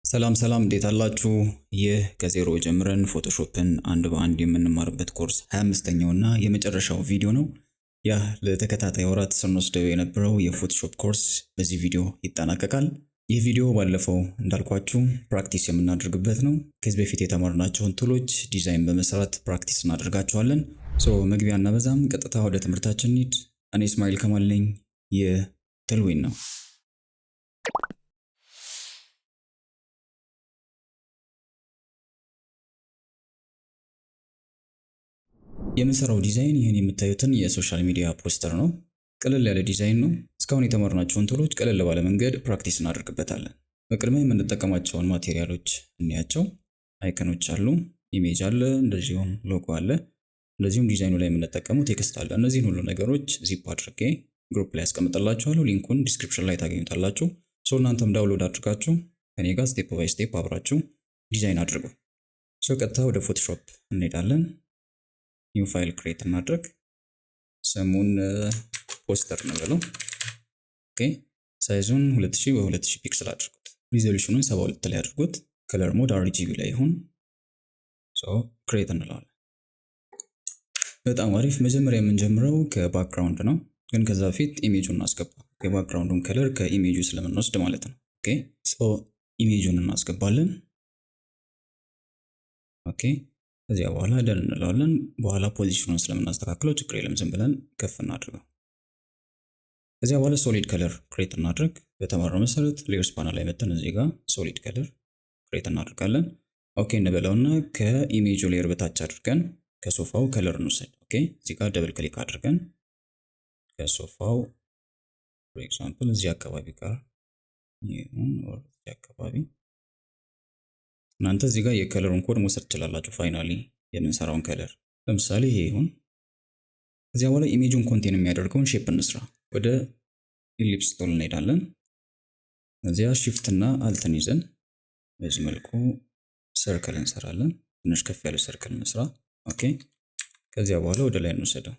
ሰላም ሰላም እንዴት አላችሁ? ይህ ከዜሮ ጀምረን ፎቶሾፕን አንድ በአንድ የምንማርበት ኮርስ 25ኛው እና የመጨረሻው ቪዲዮ ነው። ያ ለተከታታይ ወራት ስንወስደው የነበረው የፎቶሾፕ ኮርስ በዚህ ቪዲዮ ይጠናቀቃል። ይህ ቪዲዮ ባለፈው እንዳልኳችሁ ፕራክቲስ የምናደርግበት ነው። ከዚህ በፊት የተማርናቸውን ቱሎች ዲዛይን በመስራት ፕራክቲስ እናደርጋቸዋለን። መግቢያ እናበዛም፣ ቀጥታ ወደ ትምህርታችን እንሂድ። እኔ እስማኤል ከማል ነኝ። ይህ ትልዊን ነው። የምሰራው ዲዛይን ይህን የምታዩትን የሶሻል ሚዲያ ፖስተር ነው። ቀለል ያለ ዲዛይን ነው። እስካሁን የተማርናቸውን ቱሎች ቀለል ባለ መንገድ ፕራክቲስ እናደርግበታለን። በቅድሚያ የምንጠቀማቸውን ማቴሪያሎች እንያቸው። አይከኖች አሉ፣ ኢሜጅ አለ፣ እንደዚሁም ሎጎ አለ፣ እንደዚሁም ዲዛይኑ ላይ የምንጠቀመው ቴክስት አለ። እነዚህን ሁሉ ነገሮች ዚፕ አድርጌ ግሩፕ ላይ ያስቀምጥላችኋለሁ። ሊንኩን ዲስክሪፕሽን ላይ ታገኙታላችሁ። እናንተም ዳውንሎድ አድርጋችሁ ከኔ ጋር ስቴፕ ባይ ስቴፕ አብራችሁ ዲዛይን አድርጉ። ቀጥታ ወደ ፎቶሾፕ እንሄዳለን። ኒው ፋይል ክሬት እናድርግ። ስሙን ፖስተር እንበለው። ኦኬ ሳይዙን 2000 በ2000 ፒክስል አድርጉት። ሪዞሉሽኑን 72 ላይ አድርጉት። ከለር ሞድ RGB ላይ ይሁን። ክሬት እንለዋለን። በጣም አሪፍ። መጀመሪያ የምንጀምረው ከባክግራውንድ ነው፣ ግን ከዛ በፊት ኢሜጁን እናስገባ። የባክግራውንዱን ከለር ከኢሜጁ ስለምንወስድ ማለት ነው። ኦኬ ኢሜጁን እናስገባለን። ኦኬ ከዚያ በኋላ ደን እንለዋለን። በኋላ ፖዚሽኑን ስለምናስተካክለው ችግር የለም፣ ዝም ብለን ከፍ እናድርገው። ከዚያ በኋላ ሶሊድ ከለር ክሬት እናድርግ። በተማረው መሰረት ሌየርስ ፓናል ላይ መተን እዚህ ጋር ሶሊድ ከለር ክሬት እናደርጋለን። ኦኬ እንበለውና ከኢሜጁ ሌየር በታች አድርገን ከሶፋው ከለር እንውሰድ። ኦኬ እዚህ ጋር ደብል ክሊክ አድርገን ከሶፋው ፎር ኤግዛምፕል እዚህ አካባቢ ጋር ይሁን፣ ወር እዚህ አካባቢ እናንተ እዚህ ጋር የከለሩን ኮድ መውሰድ ትችላላችሁ። ፋይናሊ የምንሰራውን ከለር ለምሳሌ ይሄ ይሁን። ከዚያ በኋላ ኢሜጁን ኮንቴን የሚያደርገውን ሼፕ እንስራ። ወደ ኢሊፕስ ቱል እንሄዳለን። እዚያ ሺፍት እና አልትን ይዘን በዚህ መልኩ ሰርክል እንሰራለን። ትንሽ ከፍ ያለ ሰርክል እንስራ። ኦኬ ከዚያ በኋላ ወደ ላይ እንወሰደው።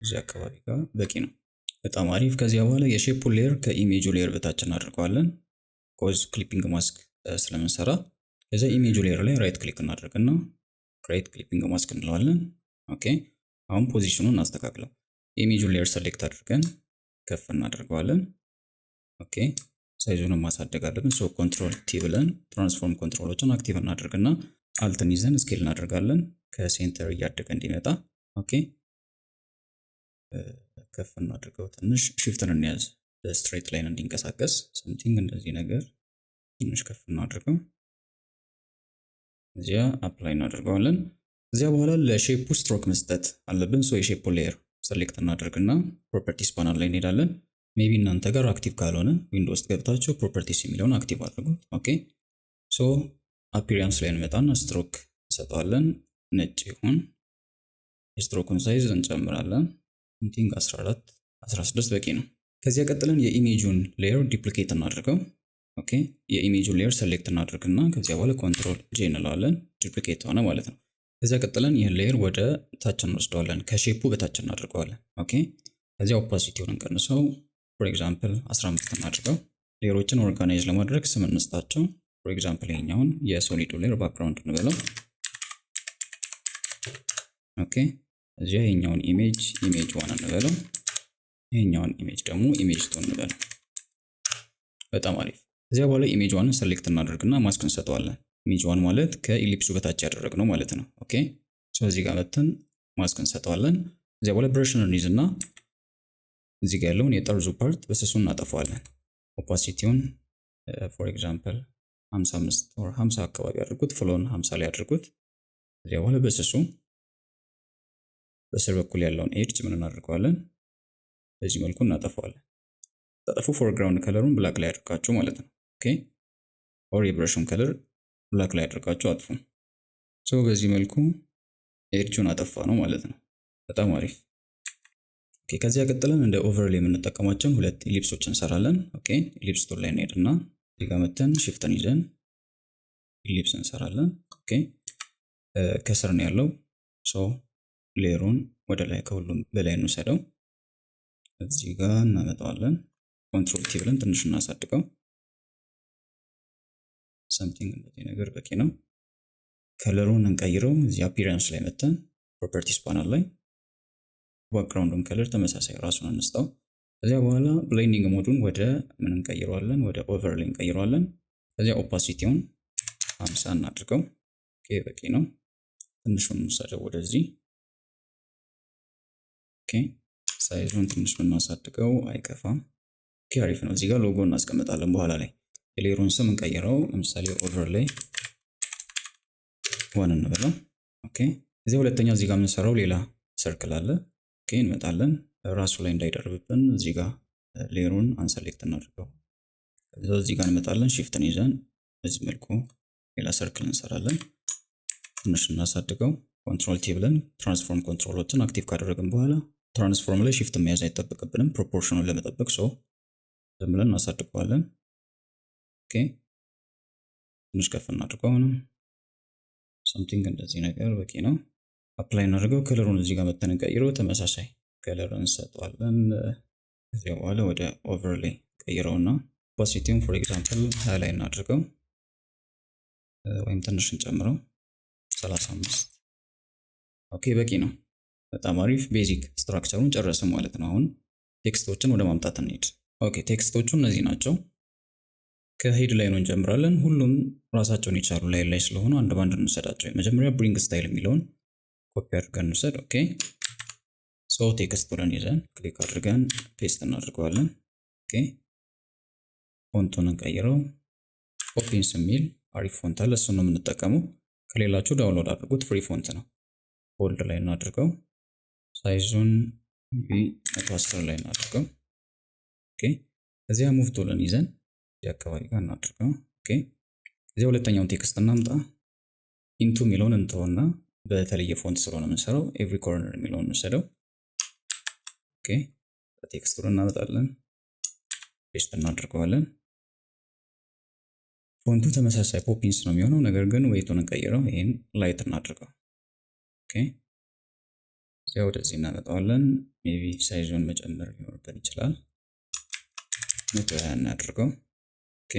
እዚህ አካባቢ ጋር በቂ ነው። በጣም አሪፍ። ከዚያ በኋላ የሼፑን ሌየር ከኢሜጁ ሌየር በታች እናደርገዋለን። ኮዝ ክሊፒንግ ማስክ ስለምንሰራ ከዛ ኢሜጁ ሌየር ላይ ራይት ክሊክ እናደርግና ክሬት ክሊፒንግ ማስክ እንለዋለን። ኦኬ አሁን ፖዚሽኑን እናስተካክለው። ኢሜጁ ሌየር ሰሌክት አድርገን ከፍ እናደርገዋለን። ኦኬ ሳይዙንም ማሳደግ አለብን። ኮንትሮል ቲ ብለን ትራንስፎርም ኮንትሮሎችን አክቲቭ እናደርግና አልትን ይዘን ስኬል እናደርጋለን ከሴንተር እያደገ እንዲመጣ። ኦኬ ከፍ እናድርገው። ትንሽ ሺፍትን እንያዝ በስትሬት ላይን እንዲንቀሳቀስ ሰምቲንግ እንደዚህ ነገር ትንሽ ከፍ እናድርገው። እዚያ አፕላይ እናደርገዋለን። እዚያ በኋላ ለሼፑ ስትሮክ መስጠት አለብን። የሼፑ ሌየር ሰሌክት እናደርግና ፕሮፐርቲስ ፓናል ላይ እንሄዳለን። ሜቢ እናንተ ጋር አክቲቭ ካልሆነ ዊንዶውስ ገብታችሁ ፕሮፐርቲስ የሚለውን አክቲቭ አድርጉት። ኦኬ አፒሪያንስ ላይ እንመጣና ስትሮክ እንሰጠዋለን። ነጭ ይሁን። የስትሮኩን ሳይዝ እንጨምራለን። ቲንክ 14 16 በቂ ነው። ከዚያ ቀጥለን የኢሜጁን ሌየር ዲፕሊኬት እናድርገው። ኦኬ የኢሜጁን ሌየር ሰሌክት እናድርግና ከዚያ በኋላ ኮንትሮል ጄ እንለዋለን። ዱፕሊኬት ሆነ ማለት ነው። ከዚያ ቀጥለን ይህን ሌየር ወደ ታች እንወስደዋለን፣ ከሼፑ በታች እናድርገዋለን። ኦኬ ከዚያ ኦፓሲቲውን እንቀንሰው። ፎር ኤግዛምፕል 15 እናድርገው። ሌየሮችን ኦርጋናይዝ ለማድረግ ስም እንስጣቸው። ፎር ኤግዛምፕል ይሄኛውን የሶሊዱ ሌየር ባክግራውንድ እንበለው። ኦኬ እዚያ ይሄኛውን ኢሜጅ 1 እንበለው። ይሄኛውን ኢሜጅ ደግሞ ኢሜጅ 2 እንበለው። በጣም አሪፍ። ከዚያ በኋላ ኢሜጅ 1 ሰሌክት እናደርግና ማስክ እንሰጠዋለን። ኢሜጅ 1 ማለት ከኢሊፕሱ በታች ያደረግነው ማለት ነው። ኦኬ እዚህ ጋር መተን ማስክ እንሰጠዋለን። ከዚያ በኋላ ብረሽን እንይዝና እዚህ ጋር ያለውን የጠርዙ ፓርት በስሱ እናጠፋዋለን። ኦፓሲቲውን ፎር ኤግዛምፕል 55 or 50 አካባቢ አድርጉት። ፍሎን 50 ላይ አድርጉት። ከዚያ በኋላ በስሱ በስር በኩል ያለውን ኤድጅ ምን እናደርገዋለን? በዚህ መልኩ እናጠፋዋለን። ታጠፉ ፎርግራውንድ ከለሩን ብላክ ላይ አድርጋችሁ ማለት ነው። ኦኬ ኦር የብረሹን ከለር ብላክ ላይ አድርጋችሁ አጥፉ። በዚህ መልኩ ኤድጁን አጠፋ ነው ማለት ነው። በጣም አሪፍ። ኦኬ ከዚያ ቀጥለን እንደ ኦቨርሌይ የምንጠቀማቸውን ሁለት ኢሊፕሶች እንሰራለን። ኦኬ ኢሊፕስ ቱል ላይ እንሄድና እዚህ ጋር መተን ሺፍትን ይዘን ኢሊፕስ እንሰራለን። ኦኬ ከስር ነው ያለው። ሌየሩን ወደ ላይ ከሁሉም በላይ እንወስደው። እዚህ ጋር እናመጣዋለን። ኮንትሮል ቲ ብለን ትንሽ እናሳድገው። ሰምቲንግ እንደዚህ ነገር በቂ ነው። ከለሩን እንቀይረው። እዚህ አፒራንስ ላይ መተን ፕሮፐርቲስ ፓናል ላይ ባክግራውንዱን ከለር ተመሳሳይ ራሱን አንስታው። ከዚያ በኋላ ብሌንዲንግ ሞዱን ወደ ምን እንቀይረዋለን? ወደ ኦቨርሌይ እንቀይረዋለን። ከዚያ ኦፓሲቲውን 50 እናድርገው። ኦኬ በቂ ነው። ትንሹን እንውሰደው ወደዚህ። ኦኬ ሳይዙን ትንሽ ብናሳድገው አይከፋም። ኦኬ አሪፍ ነው። እዚህ ጋር ሎጎ እናስቀምጣለን በኋላ ላይ። የሌየሩን ስም እንቀይረው። ለምሳሌ ኦቨርሌይ ዋን እንበለው። ኦኬ እዚህ ሁለተኛ እዚህ ጋር የምንሰራው ሌላ ሰርክል አለ። ኦኬ እንመጣለን። ራሱ ላይ እንዳይደርብብን እዚህ ጋር ሌየሩን አንሰሌክት እናድርገው። እዚህ ጋር እንመጣለን። ሺፍትን ይዘን በዚህ መልኩ ሌላ ሰርክል እንሰራለን። ትንሽ እናሳድገው። ኮንትሮል ቲ ብለን ትራንስፎርም ኮንትሮሎችን አክቲቭ ካደረግን በኋላ ትራንስፎርም ላይ ሺፍት መያዝ አይጠበቅብንም ፕሮፖርሽኑን ለመጠበቅ። ሶ ዝም ብለን እናሳድገዋለን። ኦኬ ትንሽ ከፍ እናድርገው። አሁንም ሰምቲንግ እንደዚህ ነገር በቂ ነው። አፕላይ እናድርገው። ከለሩን እዚህ ጋር መተን እንቀይረው። ተመሳሳይ ከለር እንሰጠዋለን። ከዚያ በኋላ ወደ ኦቨርሌይ ቀይረውና ኦፓሲቲውን ፎር ኤግዛምፕል 20 ላይ እናድርገው፣ ወይም ትንሽ እንጨምረው 35። ኦኬ በቂ ነው። በጣም አሪፍ። ቤዚክ ስትራክቸሩን ጨረስን ማለት ነው። አሁን ቴክስቶችን ወደ ማምጣት እንሂድ። ኦኬ ቴክስቶቹ እነዚህ ናቸው። ከሄድ ላይ ነው እንጀምራለን። ሁሉም ራሳቸውን የቻሉ ላይ ስለሆኑ አንድ ባንድ እንውሰዳቸው። መጀመሪያ ብሪንግ ስታይል የሚለውን ኮፒ አድርገን እንውሰድ። ኦኬ ሶ ቴክስት ብለን ይዘን ክሊክ አድርገን ፔስት እናድርገዋለን። ኦኬ ፎንቱን እንቀይረው። ፖፒንስ የሚል አሪፍ ፎንት አለ፣ እሱን ነው የምንጠቀመው። ከሌላችሁ ዳውንሎድ አድርጉት፣ ፍሪ ፎንት ነው። ቦልድ ላይ እናድርገው። ሳይዙን 110 ላይ እናድርገው። ኦኬ እዚያ ሙቭ ቱልን ይዘን እዚህ አካባቢ ጋር እናድርገው። ኦኬ እዚያ ሁለተኛውን ቴክስት እናምጣ። ኢንቱ የሚለውን እንተውና በተለየ ፎንት ስለሆነ የምንሰራው ኤቭሪ ኮርነር የሚለውን እንወስደው። ኦኬ ቴክስቱን እናመጣለን፣ ፔስት እናድርገዋለን። ፎንቱ ተመሳሳይ ፖፒንስ ነው የሚሆነው፣ ነገር ግን ዌይቱን እንቀይረው። ይሄን ላይት እናድርገው። ኦኬ እዚያ ወደዚህ እናመጣዋለን። ሜቢ ሳይዙን መጨመር ሊኖርብን ይችላል። 120 እናድርገው። ኦኬ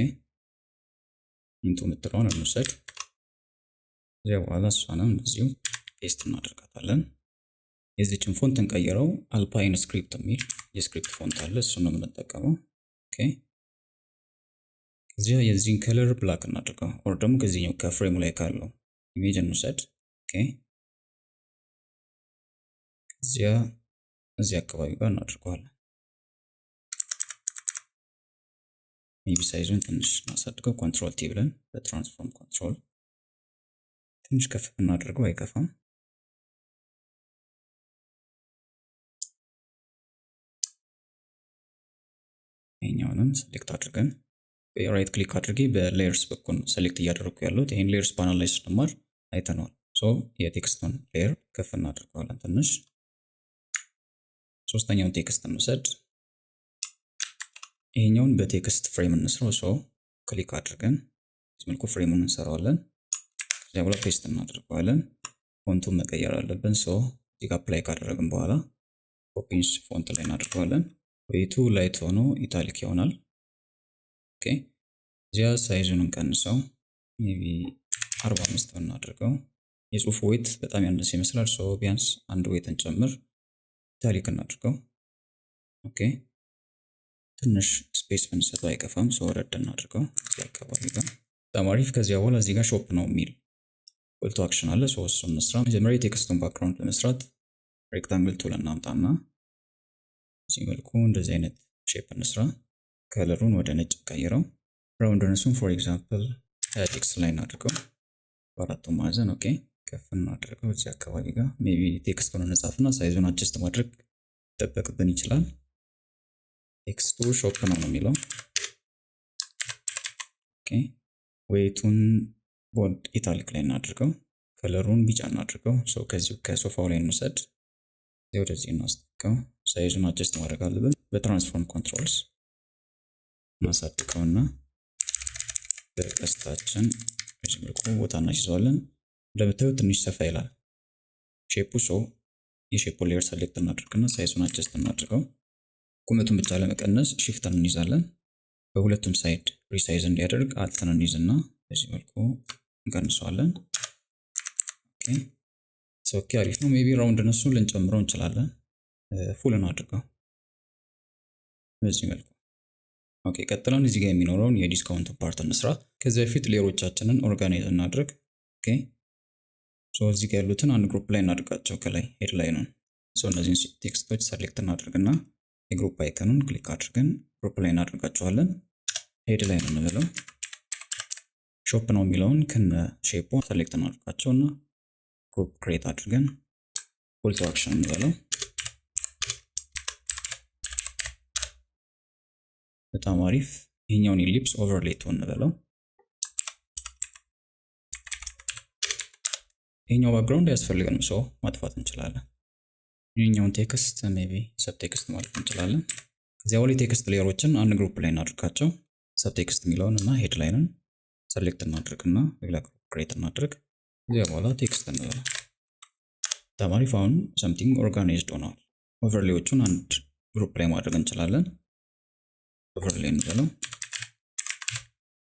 ኢንቱ የምትለውን እንውሰድ። እዚያ በኋላ እሷንም እንደዚሁ ፔስት እናደርጋታለን። የዚችን ፎንት እንቀይረው። አልፓይን ስክሪፕት የሚል የስክሪፕት ፎንት አለ፣ እሱን ነው የምንጠቀመው። ኦኬ እዚያ የዚህን ከለር ብላክ እናድርገው፣ ኦር ደግሞ ከዚህኛው ከፍሬሙ ላይ ካለው ኢሜጅ እንውሰድ። ኦኬ እዚያ እዚህ አካባቢ ጋር እናድርገዋለን። ሜቢ ሳይዙን ትንሽ እናሳድገው። ኮንትሮል ቲ ብለን በትራንስፎርም ኮንትሮል ትንሽ ከፍ እናድርገው፣ አይከፋም። ይሄኛውንም ሴሌክት አድርገን ራይት ክሊክ አድርጌ በሌየርስ በኩል ሴሌክት እያደረኩ ያለሁት። ይሄን ሌየርስ ፓናል ላይ ስንማር አይተነዋል። ሶ የቴክስቱን ሌየር ከፍ እናድርገዋለን ትንሽ። ሶስተኛውን ቴክስት እንውሰድ። ይሄኛውን በቴክስት ፍሬም እንስራው። ሶ ክሊክ አድርገን በዚህ መልኩ ፍሬሙን እንሰራዋለን። ከዚያ በኋላ ፔስት እናደርገዋለን። ፎንቱን መቀየር አለብን። ሶ እዚህ ጋር አፕላይ ካደረግን በኋላ ፖፒንስ ፎንት ላይ እናደርገዋለን። ዌይቱ ላይት ሆኖ ኢታሊክ ይሆናል። ኦኬ እዚያ ሳይዙን እንቀንሰው፣ ሜቢ 45 እናድርገው። የጽሁፉ ዌት በጣም ያነሰ ይመስላል። ሶ ቢያንስ አንድ ዌት እንጨምር፣ ኢታሊክ እናድርገው። ኦኬ ትንሽ ስፔስ ብንሰጠው አይከፋም። ሶ ወረድ እናድርገው እዚህ አካባቢ ጋር። በጣም አሪፍ። ከዚያ በኋላ እዚህ ጋር ሾፕ ነው የሚል ኮል ቱ አክሽን አለ። ሶ እሱን እንስራ። መጀመሪያ የቴክስቱን ባክግራውንድ ለመስራት ሬክታንግል ቱል እናምጣና እዚህ መልኩ እንደዚህ አይነት ሼፕ እንስራ። ከለሩን ወደ ነጭ ቀይረው። ራውንድነሱን ፎር ኤግዛምፕል 26 ላይ እናድርገው በአራቱ ማዕዘን። ኦኬ ከፍ እናድርገው እዚህ አካባቢ ጋር። ሜቢ ቴክስቱን እንጻፍና ሳይዙን አጀስት ማድረግ ይጠበቅብን ይችላል። ቴክስቱ ሾፕ ነው የሚለው። ኦኬ ዌይቱን ቦልድ ኢታሊክ ላይ እናድርገው። ከለሩን ቢጫ እናድርገው። ሶ ከዚሁ ከሶፋው ላይ እንውሰድ፣ ወደዚህ እናስጠቀው። ሳይዙን አጀስት ማድረግ አለብን። በትራንስፎርም ኮንትሮልስ እናሳድቀውና በቀስታችን በዚህ መልኩ ቦታ እናስይዘዋለን። እንደምታዩት ትንሽ ሰፋ ይላል ሼፑ። ሶ የሼፑ ሌየር ሰሌክት እናድርግና ሳይዙን አጀስት እናድርገው። ቁመቱን ብቻ ለመቀነስ ሺፍትን እንይዛለን። በሁለቱም ሳይድ ሪሳይዝ እንዲያደርግ አልተን እንይዝና በዚህ መልኩ እንቀንሰዋለን። ኦኬ ኦኬ አሪፍ ነው። ሜቢ ራውንድ እነሱን ልንጨምረው እንችላለን። ፉል እናድርገው በዚህ መልኩ። ኦኬ ቀጥለን እዚህ ጋር የሚኖረውን የዲስካውንት ፓርት እንስራ። ከዚህ በፊት ሌየሮቻችንን ኦርጋናይዝ እናድርግ። ኦኬ ሶ እዚህ ጋር ያሉትን አንድ ግሩፕ ላይ እናድርጋቸው። ከላይ ሄድ ላይ ነው። ሶ እነዚህን ቴክስቶች ሰሌክት እናድርግና የግሩፕ አይከኑን ክሊክ አድርገን ግሩፕ ላይ እናድርጋቸዋለን። ሄድ ላይ ነው እንበለው። ሾፕ ነው የሚለውን ከነ ሼፑ ሰሌክት እናድርጋቸውና ግሩፕ ክሬት አድርገን ኮል ቱ አክሽን እንበለው። በጣም አሪፍ። ይሄኛውን ኢሊፕስ ኦቨርሌይ ቱ እንበለው። ይሄኛው ባክግራውንድ ያስፈልገንም ሰው ማጥፋት እንችላለን። ይሄኛውን ቴክስት ሜቢ ሰብ ቴክስት ማለት እንችላለን። ከዚያ በኋላ ቴክስት ሌየሮችን አንድ ግሩፕ ላይ እናድርጋቸው። ሰብ ቴክስት የሚለውን እና ሄድ ላይንን ሰሌክት እናድርግና ሌላ ግሩፕ ክሬት እናድርግ። ከዚያ በኋላ ቴክስት እንበለው። በጣም አሪፍ። አሁን ሰምቲንግ ኦርጋናይዝድ ሆኗል። ኦቨርሌዎቹን አንድ ግሩፕ ላይ ማድረግ እንችላለን። ኦቨርሌይ እንበለው።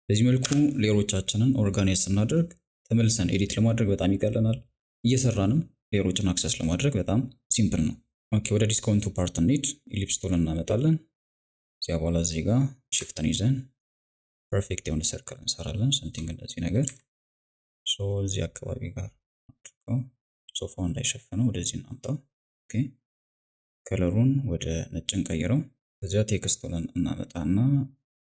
በዚህ መልኩ ሌየሮቻችንን ኦርጋናይዝ ስናደርግ ተመልሰን ኤዲት ለማድረግ በጣም ይቀለናል። እየሰራንም ሌየሮችን አክሰስ ለማድረግ በጣም ሲምፕል ነው። ኦኬ ወደ ዲስካውንቱ ፓርት እንሂድ። ኢሊፕስ ቱል እናመጣለን። እዚያ በኋላ እዚህ ጋር ሽፍትን ይዘን ፐርፌክት የሆነ ሰርክል እንሰራለን። ሰምቲንግ እንደዚህ ነገር ሶ እዚህ አካባቢ ጋር አድርገው ሶፋው እንዳይሸፈነው ወደዚህ እናምጣው። ኦኬ ከለሩን ወደ ነጭ እንቀይረው። ከዚያ ቴክስቱን እናመጣና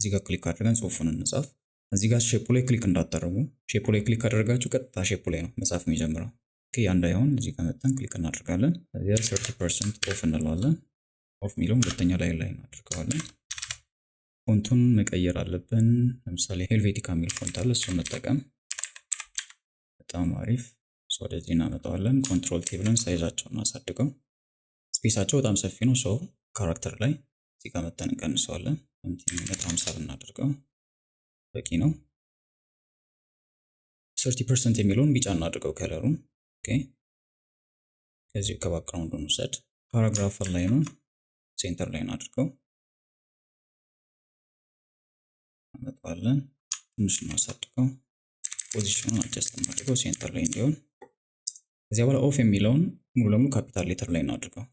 እዚህ ጋር ክሊክ አድርገን ጽሁፉን እንጻፍ። እዚህ ጋር ሼፑ ላይ ክሊክ እንዳታደርጉ። ሼፑ ላይ ክሊክ አደረጋችሁ ቀጥታ ሼፑ ላይ ነው መጻፍ የሚጀምረው። ኦኬ ያ እንዳይሆን እዚህ ጋር መጥተን ክሊክ እናደርጋለን። እዚያ 30% ኦፍ እንለዋለን። ኦፍ የሚለውን ሁለተኛ ላይ እናድርገዋለን። ፎንቱን መቀየር አለብን። ለምሳሌ ሄልቬቲካ የሚል ፎንት አለ፣ እሱን መጠቀም። በጣም አሪፍ። ወደዚህ እናመጣዋለን። ኮንትሮል ቲ ብለን ሳይዛቸውን እናሳድገው። ስፔሳቸው በጣም ሰፊ ነው። ሶ ካራክተር ላይ እዚህ ጋር መጥተን እንቀንሰዋለን። 150 እናድርገው። በቂ ነው። 30% የሚለውን ቢጫ እናድርገው ከለሩን። ኦኬ ከዚህ ከባክግራውንዱን ውሰድ። ፓራግራፍ ላይ ነው ሴንተር ላይ እናድርገው። እናመጣዋለን። ትንሽ እናሳድገው። ፖዚሽኑን አድጀስት እናድርገው ሴንተር ላይ እንዲሆን። ከዚያ በኋላ ኦፍ የሚለውን ሙሉ ለሙሉ ካፒታል ሌተር ላይ እናድርገው።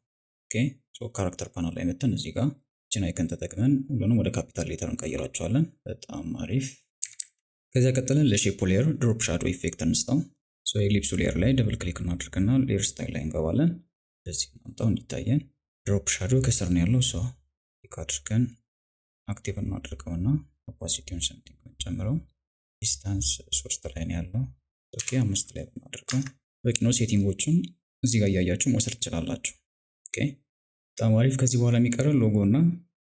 ኦኬ ሶ ካራክተር ፓናል ላይ መተን እዚህ ጋር እችን አይከን ተጠቅመን ሁሉንም ወደ ካፒታል ሌተር እንቀይራቸዋለን። በጣም አሪፍ። ከዚያ ቀጥለን ለሼፕ ሌየር ድሮፕ ሻዶ ኢፌክት እንስጠው። ሶ ኤሊፕሱ ሌየር ላይ ደብል ክሊክ እናድርግና ሌየር ስታይል ላይ እንገባለን። እንደዚህ እናምጣው እንዲታየን። ድሮፕ ሻዶ ከስር ነው ያለው። ሶ ክሊክ አድርገን አክቲቭ እናድርገውና ኦፓሲቲውን ሰምቲንግ እንጨምረው። ዲስታንስ 3 ላይ ነው ያለው። ኦኬ 5 ላይ እናድርገው። በቂ ነው። ሴቲንጎቹን እዚህ ጋር እያያችሁ መውሰድ ትችላላችሁ። ኦኬ በጣም አሪፍ። ከዚህ በኋላ የሚቀረን ሎጎ እና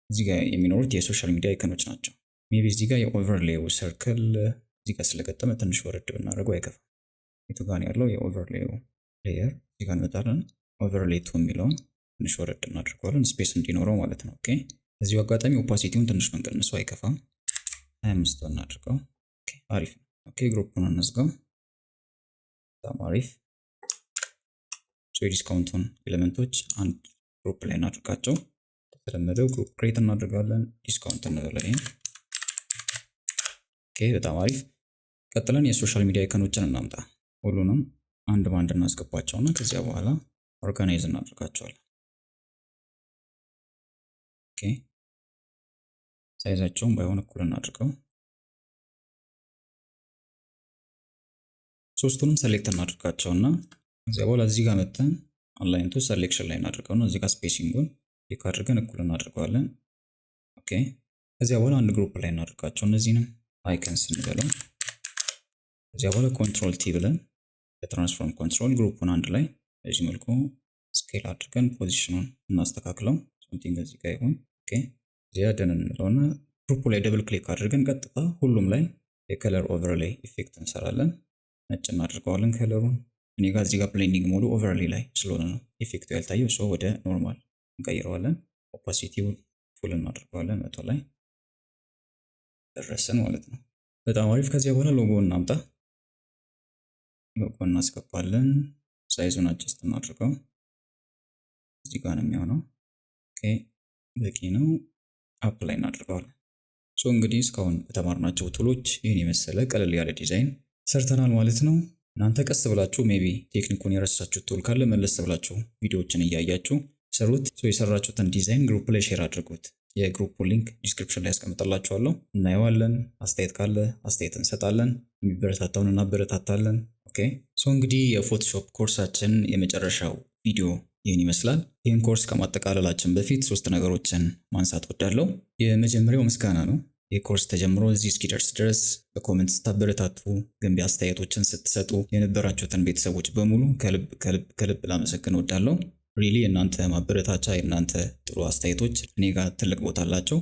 እዚህ ጋር የሚኖሩት የሶሻል ሚዲያ አይከኖች ናቸው። ሜቢ እዚህ ጋር የኦቨርሌው ሰርክል እዚህ ጋር ስለገጠመ ትንሽ ወረድ ብናደርገው አይከፋም። የቱ ጋር ያለው የኦቨርሌው ሌየር እዚህ ጋር እንመጣለን። ኦቨርሌይ ቱ የሚለውን ትንሽ ወረድ እናደርገዋለን ስፔስ እንዲኖረው ማለት ነው። ኦኬ እዚሁ አጋጣሚ ኦፓሲቲውን ትንሽ መንቀንሰው አይከፋም። 25 እናድርገው። ኦኬ አሪፍ ነው። ኦኬ ግሩፑን እንዝጋው። በጣም አሪፍ። ሶ የዲስካውንቱን ኤሌመንቶች አንድ ግሩፕ ላይ እናድርጋቸው። ተለመደው ግሩፕ ክሬት እናደርጋለን። ዲስካውንት እንበለው ይሄን። ኦኬ በጣም አሪፍ። ቀጥለን የሶሻል ሚዲያ አይከኖችን እናምጣ። ሁሉንም አንድ ባንድ እናስገባቸውና ከዚያ በኋላ ኦርጋናይዝ እናደርጋቸዋለን። ኦኬ ሳይዛቸውን ባይሆን እኩል እናድርገው። ሶስቱንም ሰሌክት እናድርጋቸውና ከዚያ በኋላ እዚህ ጋር መተን ኦንላይን ቱ ሰሌክሽን ላይ እናድርገውና እዚህ ጋር ስፔሲንጉን ክሊክ አድርገን እኩል እናድርገዋለን። ኦኬ ከዚያ በኋላ አንድ ግሩፕ ላይ እናድርጋቸው። እነዚህንም አይከንስ እንበለው። ከዚያ በኋላ ኮንትሮል ቲ ብለን በትራንስፎርም ኮንትሮል ግሩፑን አንድ ላይ በዚህ መልኩ ስኬል አድርገን ፖዚሽኑን እናስተካክለው። ሰምቲንግ እዚህ ጋር ይሁን። ኦኬ እዚያ ደን እንለውና ግሩፑ ላይ ደብል ክሊክ አድርገን ቀጥታ ሁሉም ላይ የከለር ኦቨርሌይ ኢፌክት እንሰራለን። ነጭ እናድርገዋለን ከለሩን። እኔ ጋር እዚህ ጋር ብሌንዲንግ ሞዱ ኦቨርሌይ ላይ ስለሆነ ነው ኢፌክቱ ያልታየው። ሶ ወደ ኖርማል እንቀይረዋለን። ኦፓሲቲውን ፉል እናድርገዋለን 100 ላይ ደረሰን ማለት ነው። በጣም አሪፍ። ከዚያ በኋላ ሎጎ እናምጣ። ሎጎ እናስገባለን። ሳይዙን አጀስት እናድርገው። እዚህ ጋር ነው የሚሆነው። ኦኬ በቂ ነው። አፕ ላይ እናድርገዋለን። እንግዲህ እስካሁን በተማርናቸው ቱሎች ይህን የመሰለ ቀለል ያለ ዲዛይን ሰርተናል ማለት ነው። እናንተ ቀስ ብላችሁ ሜቢ ቴክኒኩን የረሳችሁት ቱል ካለ መለስ ብላችሁ ቪዲዮዎችን እያያችሁ ሰሩት። የሰራችሁትን ዲዛይን ግሩፕ ላይ ሼር አድርጉት። የግሩፑን ሊንክ ዲስክሪፕሽን ላይ ያስቀምጥላችኋለሁ። እናየዋለን። አስተያየት ካለ አስተያየት እንሰጣለን። የሚበረታታውን እናበረታታለን። ኦኬ እንግዲህ የፎቶሾፕ ኮርሳችን የመጨረሻው ቪዲዮ ይህን ይመስላል። ይህን ኮርስ ከማጠቃለላችን በፊት 3 ነገሮችን ማንሳት ወዳለሁ። የመጀመሪያው ምስጋና ነው። ይህ ኮርስ ተጀምሮ እዚህ እስኪደርስ ድረስ በኮሜንት ስታበረታቱ፣ ገንቢ አስተያየቶችን ስትሰጡ የነበራችሁትን ቤተሰቦች በሙሉ ከልብ ላመሰግን ወዳለሁ። ሪሊ የእናንተ ማበረታቻ የእናንተ ጥሩ አስተያየቶች እኔ ጋር ትልቅ ቦታ አላቸው።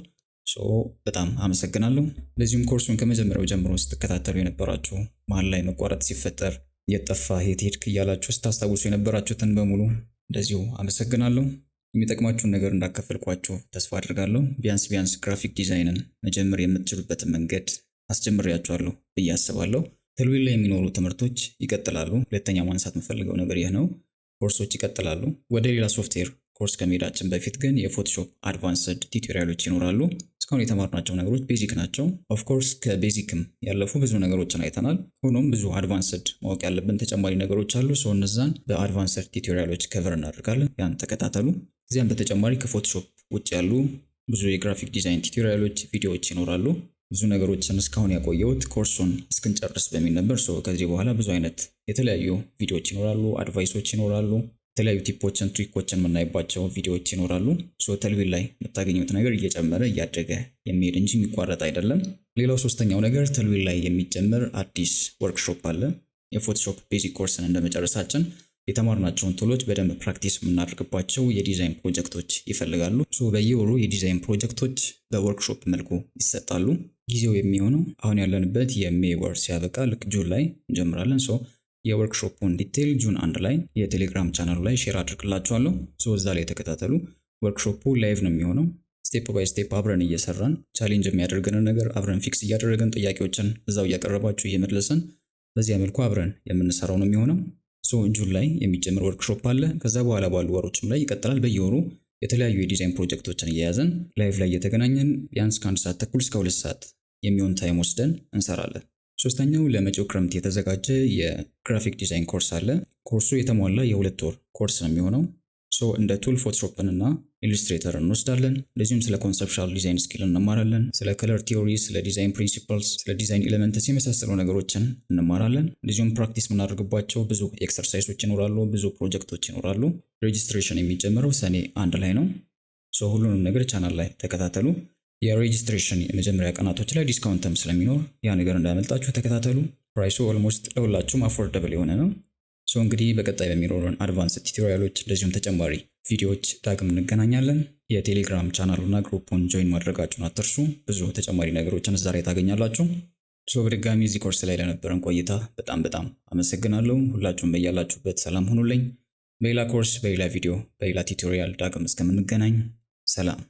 በጣም አመሰግናለሁ። ለዚሁም ኮርሱን ከመጀመሪያው ጀምሮ ስትከታተሉ የነበራችሁ መሀል ላይ መቋረጥ ሲፈጠር የጠፋ የት ሄድክ እያላችሁ ስታስታውሱ የነበራችሁትን በሙሉ እንደዚሁ አመሰግናለሁ። የሚጠቅማችሁን ነገር እንዳካፈልኳችሁ ተስፋ አድርጋለሁ። ቢያንስ ግራፊክ ዲዛይንን መጀመር የምትችሉበትን መንገድ አስጀምሬያችኋለሁ ብዬ አስባለሁ። ተልዊል ላይ የሚኖሩ ትምህርቶች ይቀጥላሉ። ሁለተኛ ማንሳት የምፈልገው ነገር ይህ ነው። ኮርሶች ይቀጥላሉ። ወደ ሌላ ሶፍትዌር ኮርስ ከመሄዳችን በፊት ግን የፎቶሾፕ አድቫንስድ ቲዩቶሪያሎች ይኖራሉ። እስካሁን የተማርናቸው ነገሮች ቤዚክ ናቸው። ኦፍኮርስ ከቤዚክም ያለፉ ብዙ ነገሮችን አይተናል። ሆኖም ብዙ አድቫንስድ ማወቅ ያለብን ተጨማሪ ነገሮች አሉ። እነዛን በአድቫንስድ ቲዩቶሪያሎች ከቨር እናደርጋለን። ያን ተከታተሉ። ከዚያም በተጨማሪ ከፎቶሾፕ ውጭ ያሉ ብዙ የግራፊክ ዲዛይን ቲዩቶሪያሎች፣ ቪዲዮዎች ይኖራሉ። ብዙ ነገሮችን እስካሁን ያቆየሁት ኮርሱን እስክንጨርስ በሚል ነበር። ከዚህ በኋላ ብዙ አይነት የተለያዩ ቪዲዮዎች ይኖራሉ፣ አድቫይሶች ይኖራሉ፣ የተለያዩ ቲፖችን ትሪኮችን የምናይባቸው ቪዲዮዎች ይኖራሉ። ተልዊል ላይ የምታገኙት ነገር እየጨመረ እያደገ የሚሄድ እንጂ የሚቋረጥ አይደለም። ሌላው ሶስተኛው ነገር ተልዊል ላይ የሚጀምር አዲስ ወርክሾፕ አለ። የፎቶሾፕ ቤዚክ ኮርስን እንደመጨረሳችን የተማርናቸውን ቱሎች በደንብ ፕራክቲስ የምናደርግባቸው የዲዛይን ፕሮጀክቶች ይፈልጋሉ። በየወሩ የዲዛይን ፕሮጀክቶች በወርክሾፕ መልኩ ይሰጣሉ። ጊዜው የሚሆነው አሁን ያለንበት የሜይ ወር ሲያበቃ ልክ ጁን ላይ እንጀምራለን። የወርክሾፑን ዲቴል ጁን 1 ላይ የቴሌግራም ቻናሉ ላይ ሼር አድርግላችኋለሁ። እዛ ላይ ተከታተሉ። ወርክሾፑ ላይቭ ነው የሚሆነው። ስቴፕ ባይ ስቴፕ አብረን እየሰራን ቻሌንጅ የሚያደርገንን ነገር አብረን ፊክስ እያደረገን ጥያቄዎችን እዛው እያቀረባችሁ እየመለስን በዚያ መልኩ አብረን የምንሰራው ነው የሚሆነው። ጁን ላይ የሚጀምር ወርክሾፕ አለ። ከዛ በኋላ ባሉ ወሮችም ላይ ይቀጥላል። በየወሩ የተለያዩ የዲዛይን ፕሮጀክቶችን እየያዘን ላይቭ ላይ እየተገናኘን ቢያንስ ከ1 ሰዓት ተኩል እስከ 2 ሰዓት የሚሆን ታይም ወስደን እንሰራለን። ሶስተኛው ለመጪው ክረምት የተዘጋጀ የግራፊክ ዲዛይን ኮርስ አለ። ኮርሱ የተሟላ የ2 ወር ኮርስ ነው የሚሆነው። እንደ ቱል ፎቶሾፕን እና ኢሉስትሬተር እንወስዳለን። እንደዚሁም ስለ ኮንሰፕቹዋል ዲዛይን ስኪል እንማራለን። ስለ ከለር ቲዮሪ፣ ስለ ዲዛይን ፕሪንሲፕልስ፣ ስለ ዲዛይን ኤሌመንትስ የመሳሰሉ ነገሮችን እንማራለን። እንደዚሁም ፕራክቲስ የምናደርግባቸው ብዙ ኤክሰርሳይሶች ይኖራሉ፣ ብዙ ፕሮጀክቶች ይኖራሉ። ሬጂስትሬሽን የሚጀምረው ሰኔ 1 ላይ ነው። ሁሉንም ነገር ቻናል ላይ ተከታተሉ። የሬጂስትሬሽን የመጀመሪያ ቀናቶች ላይ ዲስካውንትም ስለሚኖር ያ ነገር እንዳያመልጣችሁ ተከታተሉ። ፕራይሱ ኦልሞስት ለሁላችሁም አፎርደብል የሆነ ነው። እንግዲህ በቀጣይ በሚኖሩን አድቫንስድ ቲዩቶሪያሎች እንደዚሁም ተጨማሪ ቪዲዮዎች ዳግም እንገናኛለን። የቴሌግራም ቻናሉና ግሩፑን ጆይን ማድረጋችሁን አትርሱ። ብዙ ተጨማሪ ነገሮችን እዛ ላይ ታገኛላችሁ። በድጋሚ እዚህ ኮርስ ላይ ለነበረን ቆይታ በጣም አመሰግናለሁ። ሁላችሁም በያላችሁበት ሰላም ሁኑልኝ። በሌላ ኮርስ፣ በሌላ ቪዲዮ፣ በሌላ ቲዩቶሪያል ዳግም እስከምንገናኝ ሰላም።